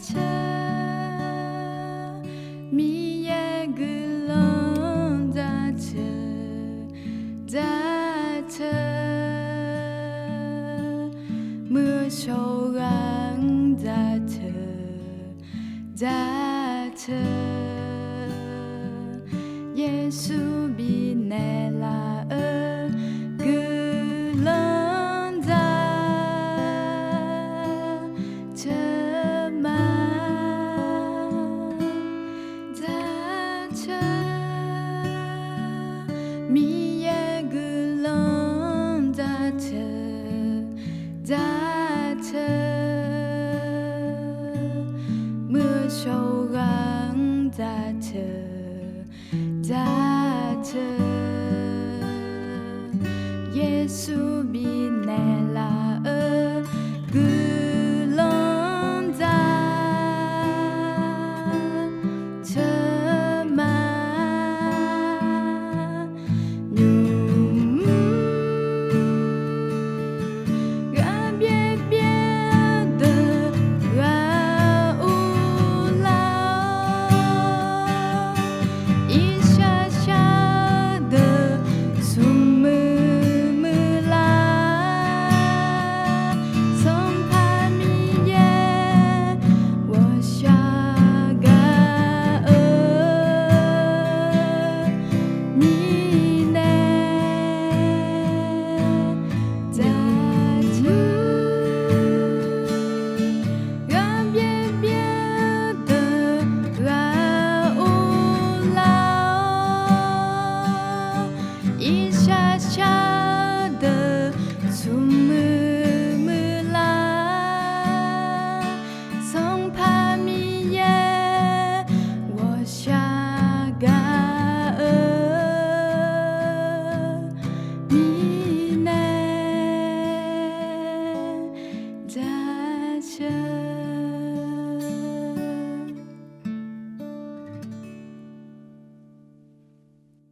车，米也个人在车，在车，没手人在车，在车，耶稣比那拉尔个人在车嘛，在车，米也个人在车，在车，没手人在车，在车，耶稣比那拉尔个人在车嘛，人别别的人无老，一下下的苏木木啦，从帕米耶我下个你呢在这，人别别的人无老，一下下。